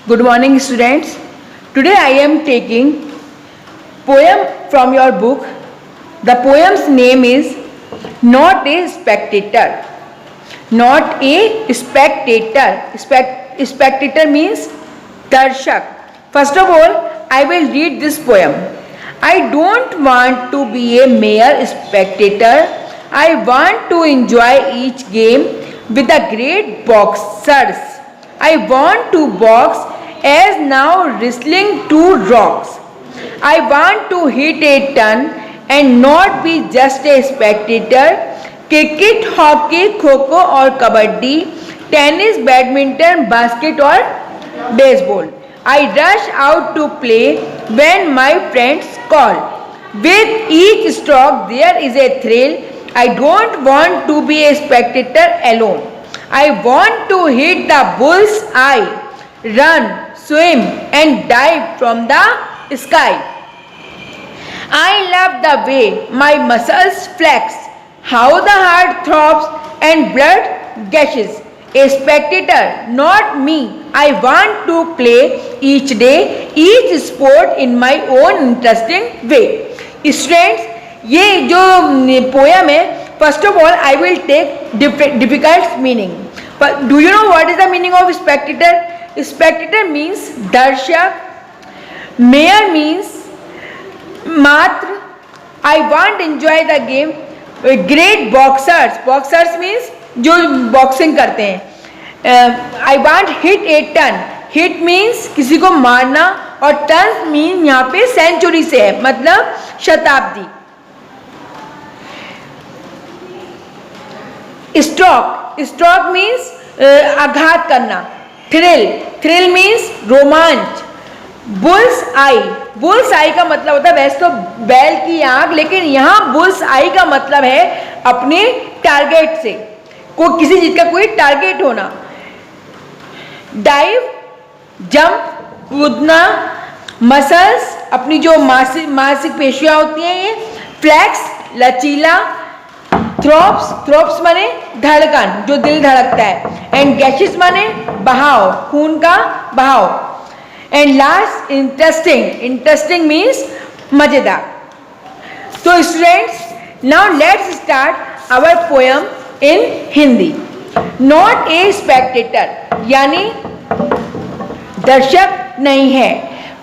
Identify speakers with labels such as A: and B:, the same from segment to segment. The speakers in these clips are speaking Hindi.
A: Good morning, students. Today I am taking poem from your book. The poem's name is Not a Spectator. Not a spectator. Spectator means darshak. First of all, I will read this poem. I don't want to be a mere spectator. I want to enjoy each game with the great boxers. I want to box as now wrestling two rocks. I want to hit a ton and not be just a spectator. Cricket, hockey, kho खो और कबड्डी, टेनिस, बैडमिंटन, बास्केट और baseball. I rush out to play when my friends call. With each stroke there is a thrill. I don't want to be a spectator alone. I want to hit the bull's eye, run, swim and dive from the sky. I love the way my muscles flex, how the heart throbs and blood gushes. A spectator, not me. I want to play each day, each sport in my own interesting way. Students, ये जो poem है, first of all I will take difficult meaning. But do you know what is the meaning of spectator? Spectator means darshak. Mere means matra. I want to enjoy the game. Great boxers. Boxers means जो बॉक्सिंग करते हैं. I want hit a ton. Hit means किसी को मारना और टन मीन यहाँ पे सेंचुरी से है, मतलब शताब्दी. स्ट्रोक. स्ट्रोक मीन्स आघात करना. थ्रिल. थ्रिल मीन्स रोमांच. बुल्स आई. बुल्स आई का मतलब होता है वैसे तो बैल की आंख, लेकिन यहाँ बुल्स आई का मतलब है अपने टारगेट से, को किसी चीज का कोई टारगेट होना. डाइव, जंप, कूदना. मसल्स, अपनी जो मांसिक पेशियां होती हैं ये. फ्लैक्स, लचीला. थ्रोप्स. थ्रोप्स माने धड़कन, जो दिल धड़कता है. एंड गैशेस माने बहाव, खून का बहाव. And last interesting. Interesting means मजेदार. तो students, now let's start our poem in Hindi. Not a spectator यानी दर्शक नहीं है.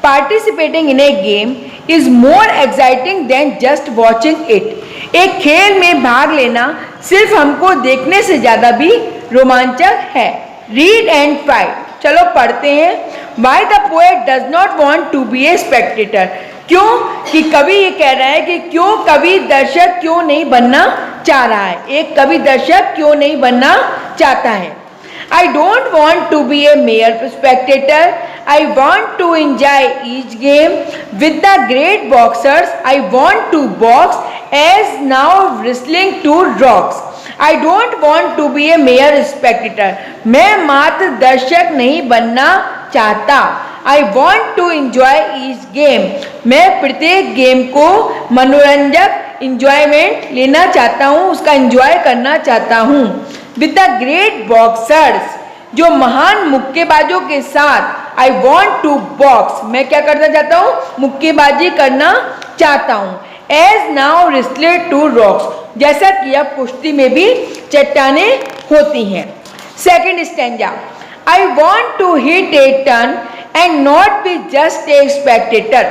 A: Participating in a game is more exciting than just watching it. एक खेल में भाग लेना सिर्फ हमको देखने से ज्यादा भी रोमांचक है. Read and fight. चलो पढ़ते हैं. Why the poet does not want to be a spectator. क्यों कि कवि ये कह रहा है कि क्यों कवि दर्शक क्यों नहीं बनना चाह रहा है. एक कवि दर्शक क्यों नहीं बनना चाहता है. I don't want to be a mere spectator. I want to enjoy each game with the great boxers. I want to box as now wrestling two rocks. I don't want to be a mere spectator. मैं मात्र दर्शक नहीं बनना चाहता. I want to enjoy each game. मैं प्रत्येक गेम को मनोरंजक इंजॉयमेंट लेना चाहता हूँ, उसका इंजॉय करना चाहता हूँ. With the great boxers, जो महान मुक्केबाजों के साथ. I want to box. मैं क्या करना चाहता हूँ? मुक्केबाजी करना चाहता हूँ. As now wrestled two rocks. जैसा कि अब कुश्ती में भी चट्टानें होती हैं. Second stanza. I want to hit a ton and not be just a spectator.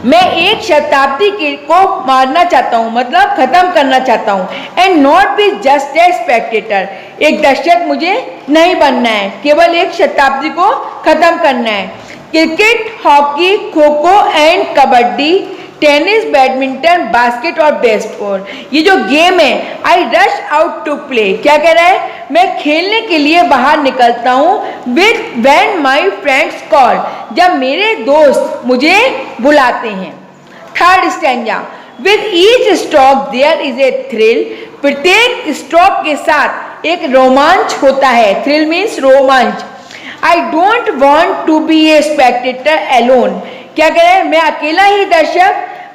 A: मैं एक शताब्दी को मारना चाहता हूँ, मतलब खत्म करना चाहता हूँ. And not be just a Spectator. एक दर्शक मुझे नहीं बनना है, केवल एक शताब्दी को खत्म करना है. Cricket, hockey, kho kho and kabaddi, tennis, badminton, basket और बेसबॉल, ये जो गेम है. I rush out to play. क्या कह रहा है? मैं खेलने के लिए बाहर निकलता हूँ. With when my friends call. जब मेरे दोस्त मुझे बुलाते हैं. Third stanza. With each stroke there is a thrill. प्रत्येक स्ट्रोक के साथ एक रोमांच होता है. थ्रिल मीन्स रोमांच. I don't want to be a spectator alone. क्या कह रहे हैं? मैं अकेला ही दर्शक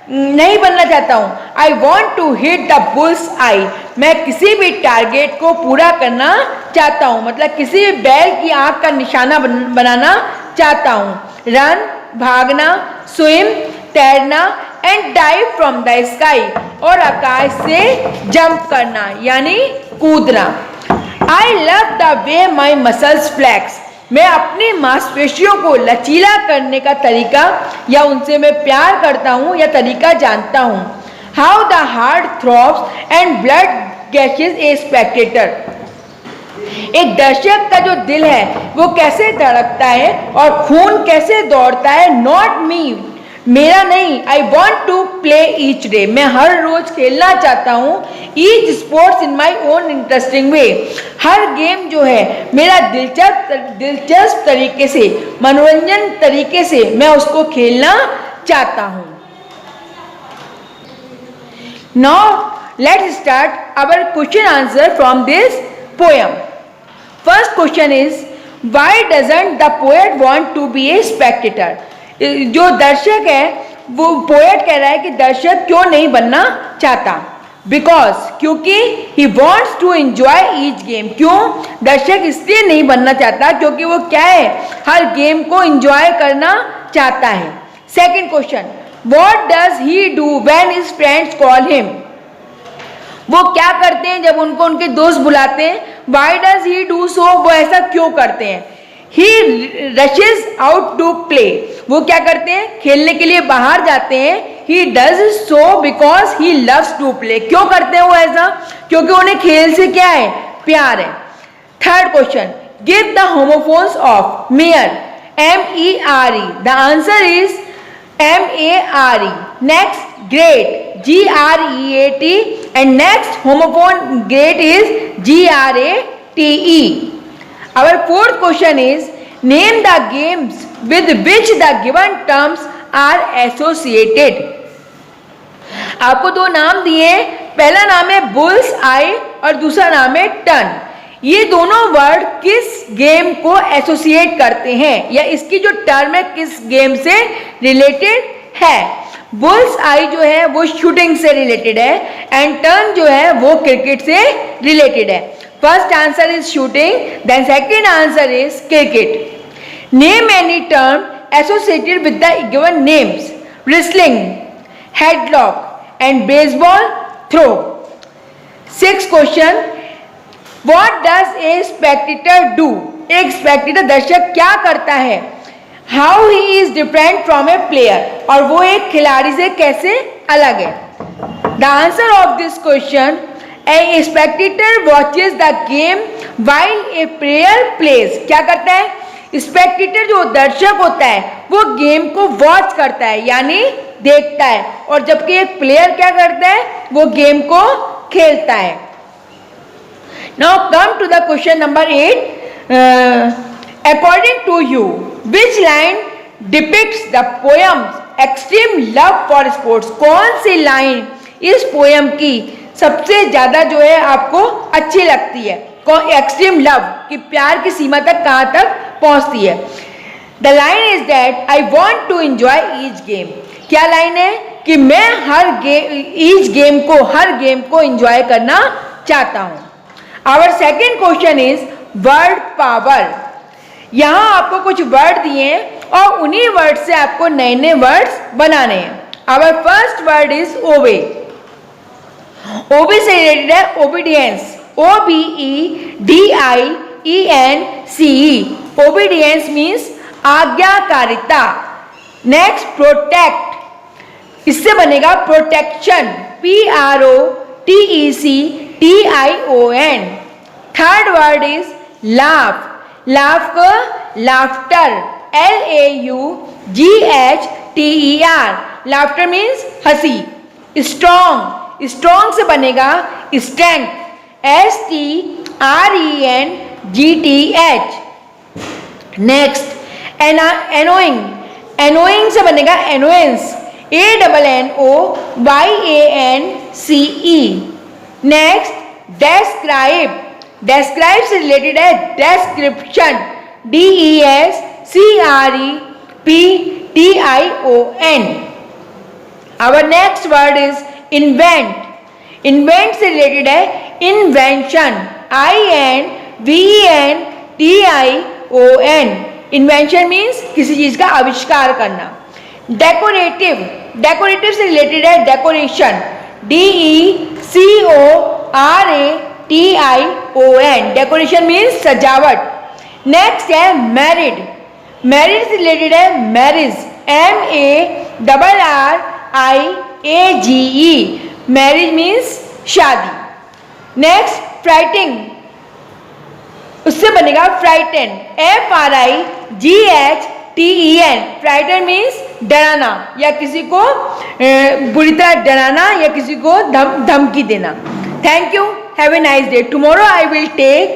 A: नहीं बनना चाहता हूँ। I want to hit the bull's eye, मैं किसी भी टारगेट को पूरा करना चाहता हूँ, मतलब किसी भी बैल की आंख का निशाना बनाना चाहता हूँ। रन भागना, स्विम तैरना, and dive from the sky और आकाश से जंप करना यानी कूदना। I love the way my muscles flex, मैं अपनी मांसपेशियों को लचीला करने का तरीका या उनसे मैं प्यार करता हूँ या तरीका जानता हूँ। How the heart throbs and blood gases A Spectator, एक दर्शक का जो दिल है वो कैसे धड़कता है और खून कैसे दौड़ता है। नॉट मी, मेरा नहीं। I want to play each day, मैं हर रोज खेलना चाहता हूँ। Each sports in my own interesting way, हर गेम जो है मेरा दिलचस्प तरीके से, मनोरंजन तरीके से मैं उसको खेलना चाहता हूँ। Now let's start our question answer from this poem. First question is why doesn't the poet want to be a spectator, जो दर्शक है वो पोएट कह रहा है कि दर्शक क्यों नहीं बनना चाहता। बिकॉज, क्योंकि he wants to enjoy each game, क्यों दर्शक इसलिए नहीं बनना चाहता क्योंकि वो क्या है, हर गेम को एंजॉय करना चाहता है। Second question, what does he do when his friends call him, वो क्या करते हैं जब उनको उनके दोस्त बुलाते हैं। Why does he do so, वो ऐसा क्यों करते हैं। ही रशेज आउट टू प्ले, वो क्या करते हैं, खेलने के लिए बाहर जाते हैं। He does so because he loves to play, क्यों करते हैं वो ऐसा, क्योंकि उन्हें खेल से क्या है, प्यार है। Third question, give the homophones of mayor, MERE, the answer is MARE। Next, great, GREAT, and next homophone great is GRATE. Our fourth question is name the games with which the given terms are associated. आपको दो नाम दिए, पहला नाम है बुल्स आई और दूसरा नाम है टर्न। ये दोनों वर्ड किस गेम को एसोसिएट करते हैं या इसकी जो टर्म है किस गेम से रिलेटेड है। बुल्स आई जो है वो शूटिंग से रिलेटेड है एंड टर्न जो है वो क्रिकेट से रिलेटेड है। First answer is shooting, then second answer is cricket. Name any term associated with the given names, wrestling, headlock and baseball throw. Six question, what does a spectator do, एक स्पेक्टेटर दर्शक क्या करता है। How he is different from a player, और वो एक खिलाड़ी से कैसे अलग है। The answer of this question, a spectator watches the game while a player plays, क्या करता है, स्पेक्टेटर जो दर्शक होता है वो गेम को वॉच करता है यानी देखता है, और जबकि एक प्लेयर क्या करता है, वो गेम को खेलता है। Now come to the question number 8। According to you, which line depicts the poem's extreme love for sports? कौन सी लाइन इस पोएम की सबसे ज्यादा जो है आपको अच्छी लगती है, एक्सट्रीम लव कि प्यार की सीमा तक कहां तक पहुंचती है। The line is that I want to enjoy each game, क्या लाइन है कि मैं हर गेम को एंजॉय करना चाहता हूं। Our second question is word power, यहां आपको कुछ वर्ड दिए हैं और उन्हीं वर्ड से आपको नए नए वर्ड्स बनाने हैं। आवर फर्स्ट वर्ड इज ओबे, ओबे से रिलेटेड है obedience, OBEDIENCE, obedience means आज्ञाकारिता। Next, protect, इससे बनेगा protection, PROTECTION। Third word is laugh, laugh को लाफ्टर, LAUGHTER, लाफ्टर मीन्स हंसी। स्ट्रॉन्ग, स्ट्रॉन्ग से बनेगा strength, STRENGTH। Next, annoying, annoying से बनेगा एनोएंस, ANNOYANCE। नेक्स्ट, डेस्क्राइब, डेस्क्राइब से रिलेटेड है description, DESCREPTION। Our next word is invent. Invent से related है invention. INVENTION. Invention means किसी चीज का आविष्कार करना. Decorative. Decorative से related है decoration. DECORATION. Decoration means सजावट. Next है married. Married से related है marriage. MARRIAGE. Marriage means शादी. Next frighten. उससे बनेगा frighten. FRIGHTEN. Frighten means डराना या किसी को बुरी तरह डराना या किसी को धमकी देना. Thank you. Have a nice day. Tomorrow I will take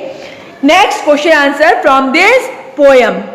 A: next question answer from this poem.